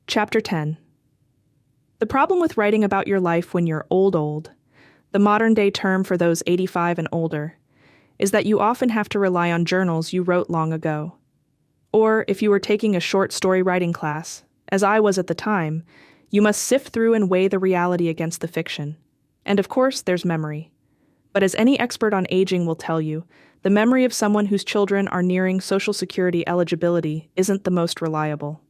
Chapter 10. The problem with writing about your life when you're old, the modern-day term for those 85 and older, is that you often have to rely on journals you wrote long ago. Or, if you were taking a short story writing class, as I was at the time, you must sift through and weigh the reality against the fiction. And of course, there's memory. But as any expert on aging will tell you, the memory of someone whose children are nearing Social Security eligibility isn't the most reliable.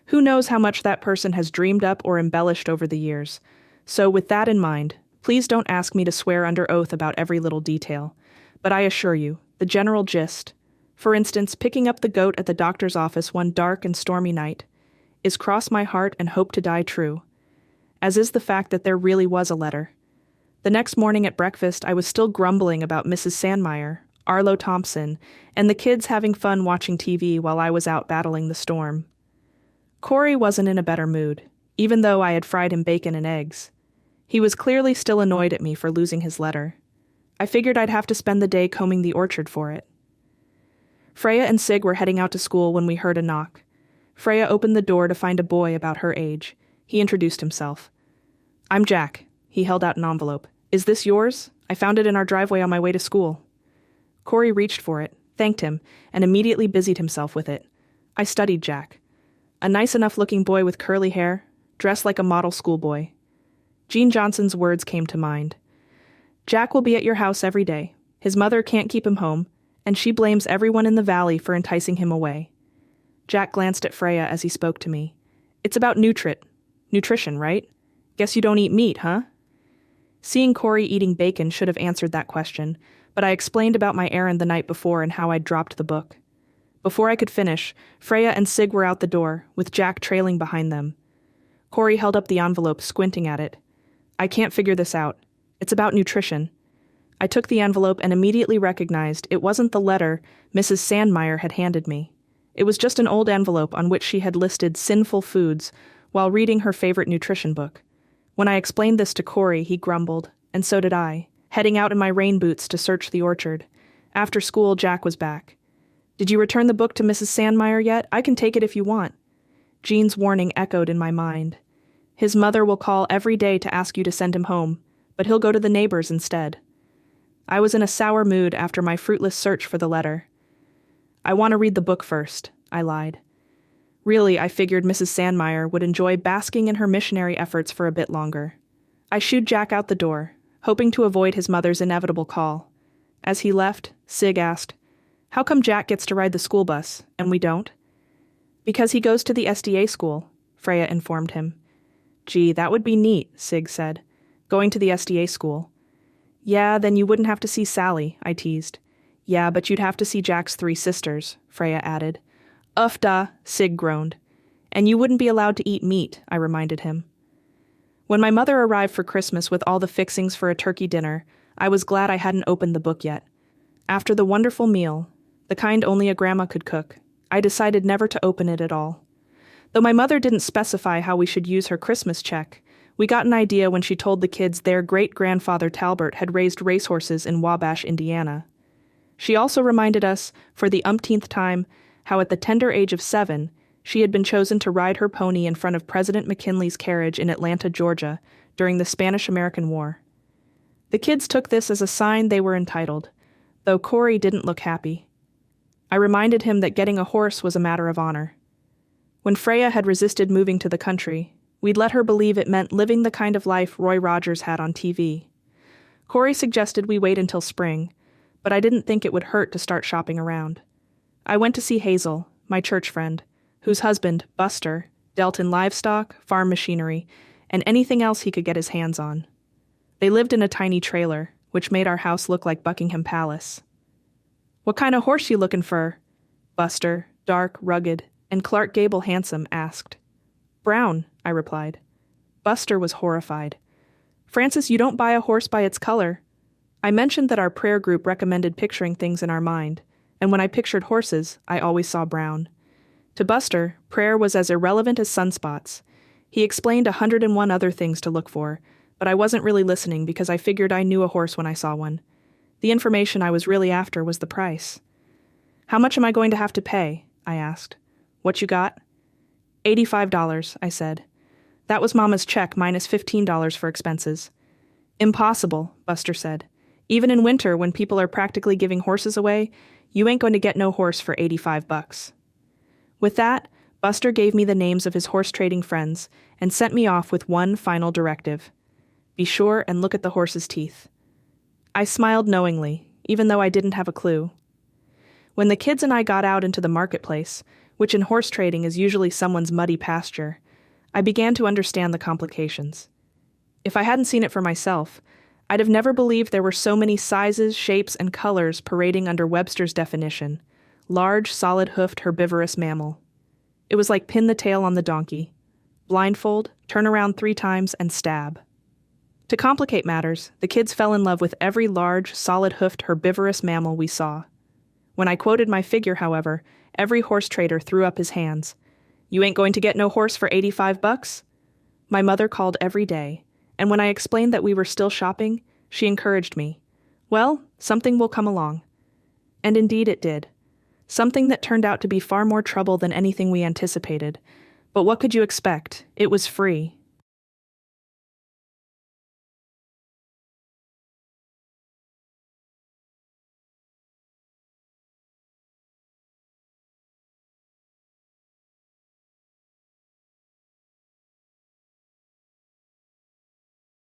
Who knows how much that person has dreamed up or embellished over the years? So with that in mind, please don't ask me to swear under oath about every little detail. But I assure you, the general gist, for instance, picking up the goat at the doctor's office one dark and stormy night, is cross my heart and hope to die true, as is the fact that there really was a letter. The next morning at breakfast, I was still grumbling about Mrs. Sandmeyer, Arlo Thompson, and the kids having fun watching TV while I was out battling the storm. Corey wasn't in a better mood, even though I had fried him bacon and eggs. He was clearly still annoyed at me for losing his letter. I figured I'd have to spend the day combing the orchard for it. Freya and Sig were heading out to school when we heard a knock. Freya opened the door to find a boy about her age. He introduced himself. "I'm Jack." He held out an envelope. "Is this yours? I found it in our driveway on my way to school." Corey reached for it, thanked him, and immediately busied himself with it. I studied Jack. A nice enough-looking boy with curly hair, dressed like a model schoolboy. Gene Johnson's words came to mind. "Jack will be at your house every day. His mother can't keep him home, and she blames everyone in the valley for enticing him away." Jack glanced at Freya as he spoke to me. "It's about nutrition, right? Guess you don't eat meat, huh?" Seeing Corey eating bacon should have answered that question, but I explained about my errand the night before and how I'd dropped the book. Before I could finish, Freya and Sig were out the door, with Jack trailing behind them. Corey held up the envelope, squinting at it. "I can't figure this out. It's about nutrition." I took the envelope and immediately recognized it wasn't the letter Mrs. Sandmeyer had handed me. It was just an old envelope on which she had listed sinful foods while reading her favorite nutrition book. When I explained this to Corey, he grumbled, and so did I, heading out in my rain boots to search the orchard. After school, Jack was back. "Did you return the book to Mrs. Sandmeyer yet? I can take it if you want." Jean's warning echoed in my mind. "His mother will call every day to ask you to send him home, but he'll go to the neighbors instead." I was in a sour mood after my fruitless search for the letter. "I want to read the book first," I lied. Really, I figured Mrs. Sandmeyer would enjoy basking in her missionary efforts for a bit longer. I shooed Jack out the door, hoping to avoid his mother's inevitable call. As he left, Sig asked, "How come Jack gets to ride the school bus, and we don't?" "Because he goes to the SDA school," Freya informed him. "Gee, that would be neat," Sig said. "Going to the SDA school." "Yeah, then you wouldn't have to see Sally," I teased. "Yeah, but you'd have to see Jack's 3 sisters," Freya added. "Ufda," Sig groaned. "And you wouldn't be allowed to eat meat," I reminded him. When my mother arrived for Christmas with all the fixings for a turkey dinner, I was glad I hadn't opened the book yet. After the wonderful meal, the kind only a grandma could cook, I decided never to open it at all. Though my mother didn't specify how we should use her Christmas check, we got an idea when she told the kids their great-grandfather Talbert had raised racehorses in Wabash, Indiana. She also reminded us, for the umpteenth time, how at the tender age of 7, she had been chosen to ride her pony in front of President McKinley's carriage in Atlanta, Georgia, during the Spanish-American War. The kids took this as a sign they were entitled, though Corey didn't look happy. I reminded him that getting a horse was a matter of honor. When Freya had resisted moving to the country, we'd let her believe it meant living the kind of life Roy Rogers had on TV. Corey suggested we wait until spring, but I didn't think it would hurt to start shopping around. I went to see Hazel, my church friend, whose husband, Buster, dealt in livestock, farm machinery, and anything else he could get his hands on. They lived in a tiny trailer, which made our house look like Buckingham Palace. "What kind of horse you looking for?" Buster, dark, rugged, and Clark Gable handsome, asked. "Brown," I replied. Buster was horrified. "Francis, you don't buy a horse by its color." I mentioned that our prayer group recommended picturing things in our mind, and when I pictured horses, I always saw brown. To Buster, prayer was as irrelevant as sunspots. He explained 101 other things to look for, but I wasn't really listening because I figured I knew a horse when I saw one. The information I was really after was the price. "How much am I going to have to pay?" I asked. "What you got?" $85, I said. That was Mama's check minus $15 for expenses. Impossible, Buster said. Even in winter, when people are practically giving horses away, you ain't going to get no horse for $85. With that, Buster gave me the names of his horse trading friends and sent me off with one final directive. Be sure and look at the horse's teeth. I smiled knowingly, even though I didn't have a clue. When the kids and I got out into the marketplace, which in horse trading is usually someone's muddy pasture, I began to understand the complications. If I hadn't seen it for myself, I'd have never believed there were so many sizes, shapes, and colors parading under Webster's definition: large, solid-hoofed, herbivorous mammal. It was like pin the tail on the donkey. Blindfold, turn around 3 times, and stab. To complicate matters, the kids fell in love with every large, solid-hoofed, herbivorous mammal we saw. When I quoted my figure, however, every horse trader threw up his hands. You ain't going to get no horse for $85? My mother called every day, and when I explained that we were still shopping, she encouraged me. Well, something will come along. And indeed it did. Something that turned out to be far more trouble than anything we anticipated. But what could you expect? It was free.